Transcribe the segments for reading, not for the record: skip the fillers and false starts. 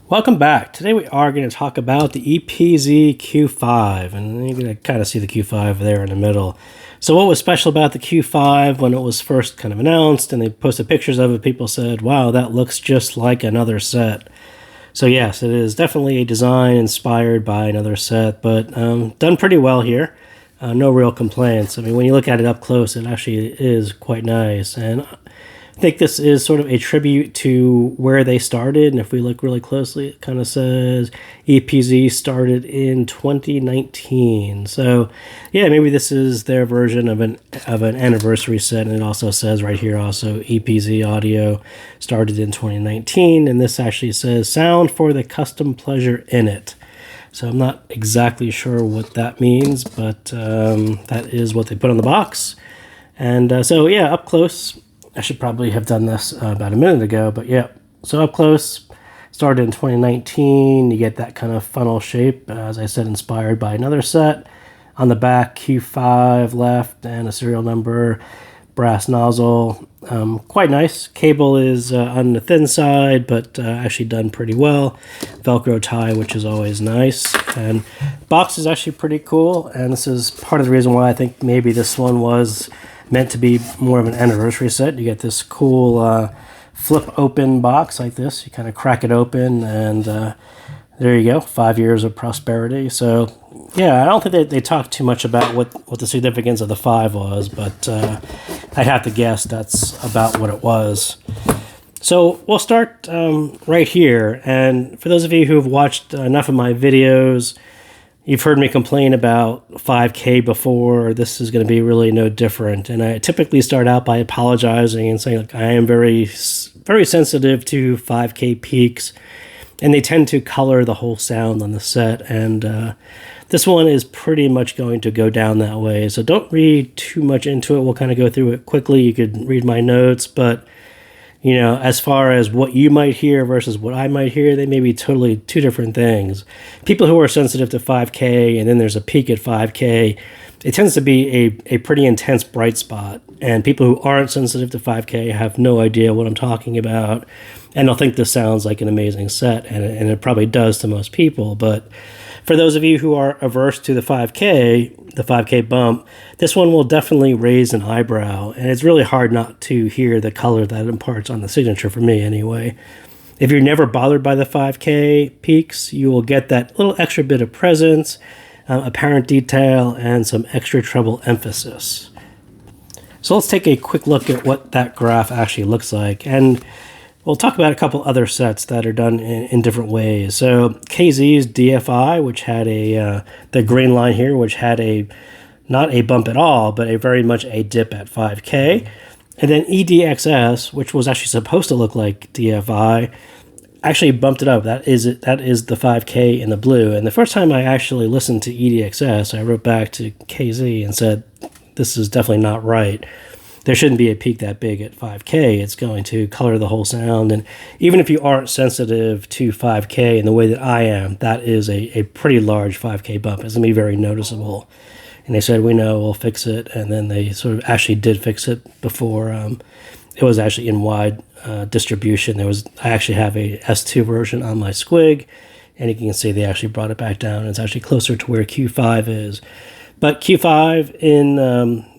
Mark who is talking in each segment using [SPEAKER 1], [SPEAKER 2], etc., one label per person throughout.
[SPEAKER 1] Welcome back. Today we are going to talk about the EPZ Q5, and you're going to kind of see the Q5 there in the middle. So what was special about the Q5 when it was first kind of announced and they posted pictures of it, people said, wow, that looks just like another set. So yes, it is definitely a design inspired by another set, but done pretty well here. No real complaints. I mean, when you look at it up close, it actually is quite nice. And I think this is sort of a tribute to where they started. And if we look really closely, it kind of says EPZ started in 2019. So yeah, maybe this is their version of an anniversary set. And it also says right here also EPZ audio started in 2019. And this actually says sound for the custom pleasure in it. So I'm not exactly sure what that means, but that is what they put on the box. And so yeah, up close, I should probably have done this about a minute ago, but yeah. So up close, started in 2019. You get that kind of funnel shape, as I said, inspired by another set. On the back, Q5 left and a serial number, brass nozzle. Quite nice. Cable is on the thin side, but actually done pretty well. Velcro tie, which is always nice. And box is actually pretty cool. And this is part of the reason why I think maybe this one was meant to be more of an anniversary set. You get this cool flip open box like this. You kind of crack it open and there you go, 5 years of prosperity. So yeah, I don't think they talked too much about what the significance of the 5 was, but I'd have to guess that's about what it was. So we'll start right here. And for those of you who have watched enough of my videos, you've heard me complain about 5K before. This is going to be really no different. And I typically start out by apologizing and saying, like, I am very, very sensitive to 5K peaks, and they tend to color the whole sound on the set. And this one is pretty much going to go down that way. So don't read too much into it. We'll kind of go through it quickly. You could read my notes, but you know, as far as what you might hear versus what I might hear, they may be totally two different things. People who are sensitive to 5K and then there's a peak at 5K, it tends to be a pretty intense bright spot. And people who aren't sensitive to 5K have no idea what I'm talking about. And they'll think this sounds like an amazing set, and it probably does to most people. But for those of you who are averse to the 5K bump, this one will definitely raise an eyebrow, and it's really hard not to hear the color that it imparts on the signature, for me anyway. If you're never bothered by the 5K peaks, you will get that little extra bit of presence, apparent detail, and some extra treble emphasis. So let's take a quick look at what that graph actually looks like. And we'll talk about a couple other sets that are done in different ways. So KZ's DFI, which had the green line here, which had not a bump at all, but a very much a dip at 5K. And then EDXS, which was actually supposed to look like DFI, actually bumped it up. That is the 5K in the blue. And the first time I actually listened to EDXS, I wrote back to KZ and said, this is definitely not right. There shouldn't be a peak that big at 5K. It's going to color the whole sound. And even if you aren't sensitive to 5K in the way that I am, that is a pretty large 5K bump. It's going to be very noticeable. And they said, we know, we'll fix it. And then they sort of actually did fix it before it was actually in wide distribution. I actually have a S2 version on my Squig, and you can see they actually brought it back down. It's actually closer to where Q5 is. But Q5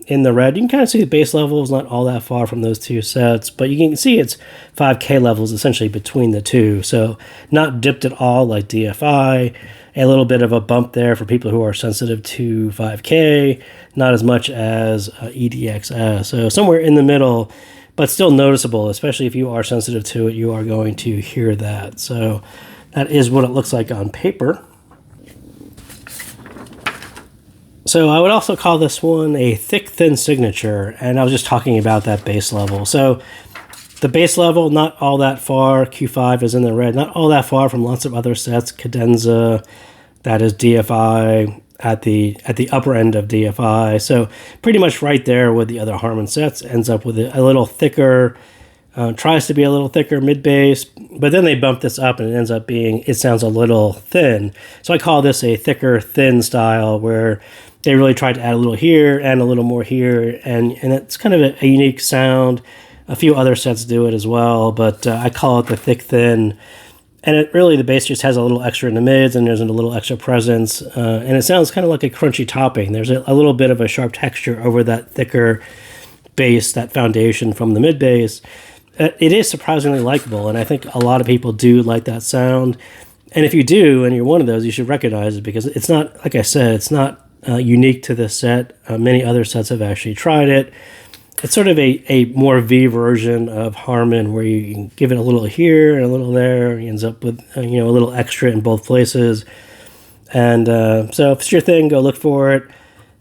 [SPEAKER 1] in the red, you can kind of see the base level is not all that far from those two sets, but you can see it's 5K levels essentially between the two. So not dipped at all like DFI, a little bit of a bump there for people who are sensitive to 5K, not as much as EDXS. So somewhere in the middle, but still noticeable, especially if you are sensitive to it, you are going to hear that. So that is what it looks like on paper. So I would also call this one a thick, thin signature, and I was just talking about that base level. So the base level, not all that far. Q5 is in the red, not all that far from lots of other sets. Cadenza, that is DFI at the upper end of DFI. So pretty much right there with the other Harman sets. Ends up with a little thicker, tries to be a little thicker mid-bass, but then they bump this up and it sounds a little thin. So I call this a thicker, thin style where they really tried to add a little here and a little more here, and it's kind of a unique sound. A few other sets do it as well, but I call it the thick, thin. And it really, the bass just has a little extra in the mids, and there's a little extra presence. And it sounds kind of like a crunchy topping. There's a little bit of a sharp texture over that thicker bass, that foundation from the mid bass. It is surprisingly likable, and I think a lot of people do like that sound. And if you do, and you're one of those, you should recognize it, because it's not, like I said, it's not unique to this set. Many other sets have actually tried it. It's sort of a more V version of Harman, where you can give it a little here and a little there. It ends up with a little extra in both places. And so if it's your thing, go look for it.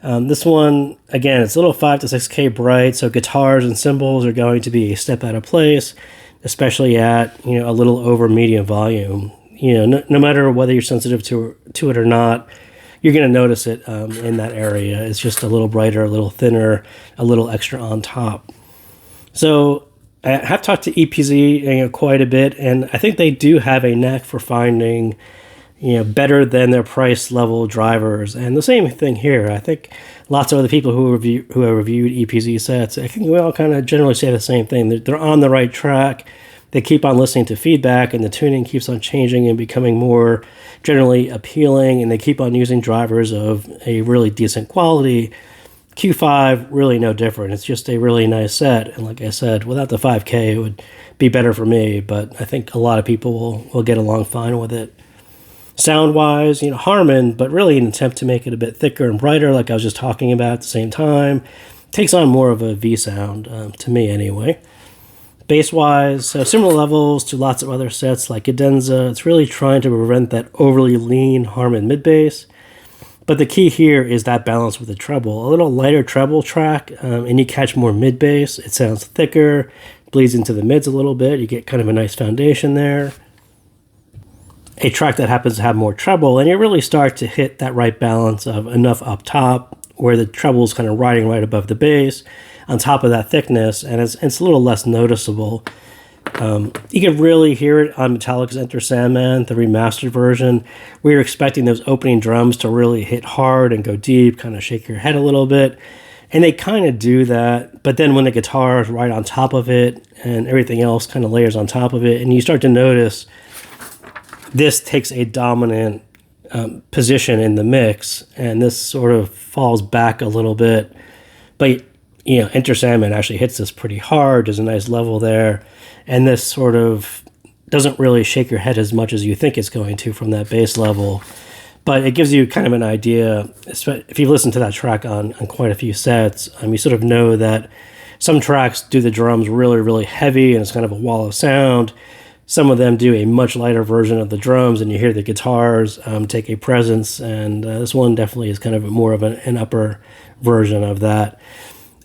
[SPEAKER 1] This one, again, it's a little 5 to 6K bright, so guitars and cymbals are going to be a step out of place, especially at a little over medium volume. No matter whether you're sensitive to it or not, you're going to notice it in that area. It's just a little brighter, a little thinner, a little extra on top. So I have talked to EPZ quite a bit, and I think they do have a knack for finding better than their price level drivers. And the same thing here. I think lots of other people who have reviewed EPZ sets, I think we all kind of generally say the same thing. They're on the right track. They keep on listening to feedback, and the tuning keeps on changing and becoming more generally appealing, and they keep on using drivers of a really decent quality. Q5, really no different. It's just a really nice set, and like I said, without the 5K, it would be better for me, but I think a lot of people will get along fine with it. Sound-wise, Harman, but really an attempt to make it a bit thicker and brighter, like I was just talking about at the same time. Takes on more of a V sound, to me anyway. Bass-wise, similar levels to lots of other sets like Cadenza. It's really trying to prevent that overly lean Harman mid-bass. But the key here is that balance with the treble. A little lighter treble track, and you catch more mid-bass. It sounds thicker, bleeds into the mids a little bit. You get kind of a nice foundation there. A track that happens to have more treble, and you really start to hit that right balance of enough up top where the treble is kind of riding right above the bass on top of that thickness, and it's a little less noticeable. You can really hear it on Metallica's Enter Sandman, the remastered version, where you're expecting those opening drums to really hit hard and go deep, kind of shake your head a little bit. And they kind of do that, but then when the guitar is right on top of it and everything else kind of layers on top of it, and you start to notice this takes a dominant position in the mix, and this sort of falls back a little bit. But Enter Sandman actually hits this pretty hard. There's a nice level there, and this sort of doesn't really shake your head as much as you think it's going to from that bass level. But it gives you kind of an idea, if you've listened to that track on quite a few sets, you sort of know that some tracks do the drums really, really heavy, and it's kind of a wall of sound. Some of them do a much lighter version of the drums, and you hear the guitars take a presence, and this one definitely is kind of more of an upper version of that.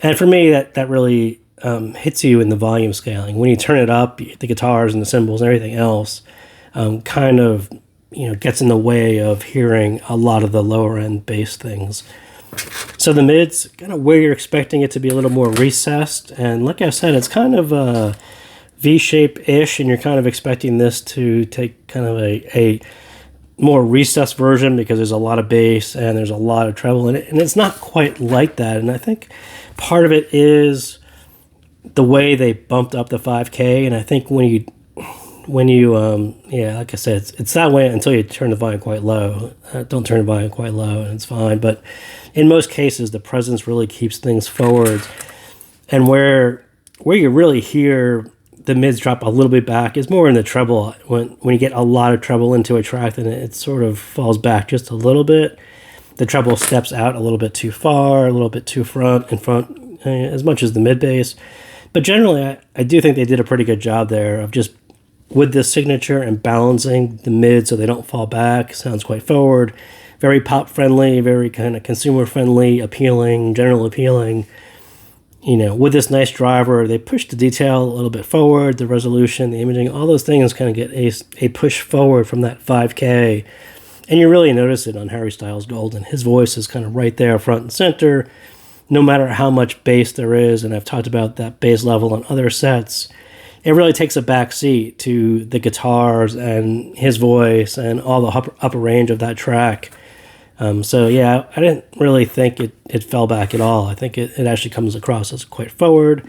[SPEAKER 1] And for me, that really hits you in the volume scaling. When you turn it up, the guitars and the cymbals and everything else kind of gets in the way of hearing a lot of the lower end bass things. So the mid's kind of where you're expecting it to be a little more recessed, and like I said, it's kind of V-shape-ish, and you're kind of expecting this to take kind of a more recessed version because there's a lot of bass and there's a lot of treble in it, and it's not quite like that. And I think part of it is the way they bumped up the 5K, and I think when you like I said, it's that way until you turn the volume quite low. Don't turn the volume quite low, and it's fine. But in most cases, the presence really keeps things forward, and where you really hear the mids drop a little bit back is more in the treble. When you get a lot of treble into a track, then it sort of falls back just a little bit. The treble steps out a little bit too far, a little bit too in front, as much as the mid bass. But generally, I do think they did a pretty good job there of just with this signature and balancing the mid so they don't fall back. Sounds quite forward, very pop friendly, very kind of consumer friendly, appealing, general appealing. With this nice driver, they push the detail a little bit forward, the resolution, the imaging, all those things kind of get a push forward from that 5K. And you really notice it on Harry Styles Golden. His voice is kind of right there front and center, no matter how much bass there is. And I've talked about that bass level on other sets. It really takes a back seat to the guitars and his voice and all the upper range of that track. So yeah, I didn't really think it fell back at all. I think it actually comes across as quite forward,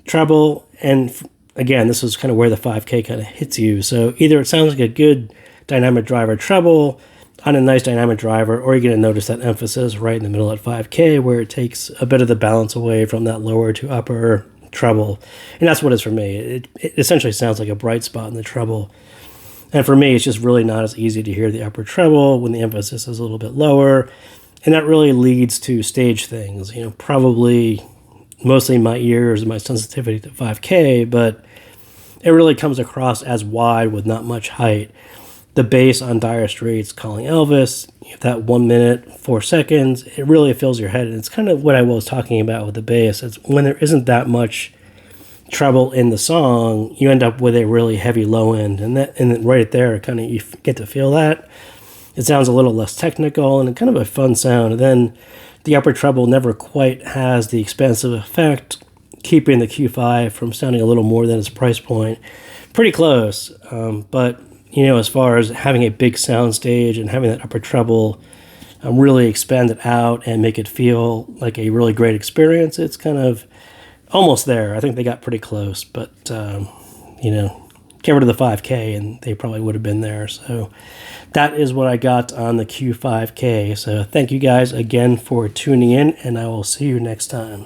[SPEAKER 1] treble, and again, this is kind of where the 5K kind of hits you. So either it sounds like a good dynamic driver treble on a nice dynamic driver, or you're going to notice that emphasis right in the middle at 5K where it takes a bit of the balance away from that lower to upper treble. And that's what it is for me. It essentially sounds like a bright spot in the treble. And for me, it's just really not as easy to hear the upper treble when the emphasis is a little bit lower. And that really leads to stage things, probably mostly my ears and my sensitivity to 5K, but it really comes across as wide with not much height. The bass on Dire Straits' Calling Elvis, that 1 minute, 4 seconds, it really fills your head. And it's kind of what I was talking about with the bass. It's when there isn't that much treble in the song, you end up with a really heavy low end. And then right there, kind of you get to feel that. It sounds a little less technical and kind of a fun sound. And then the upper treble never quite has the expansive effect, keeping the Q5 from sounding a little more than its price point. Pretty close, but as far as having a big sound stage and having that upper treble really expand it out and make it feel like a really great experience, it's kind of almost there. I think they got pretty close, but get rid of the 5K and they probably would have been there. So that is what I got on the Q5K. So thank you guys again for tuning in, and I will see you next time.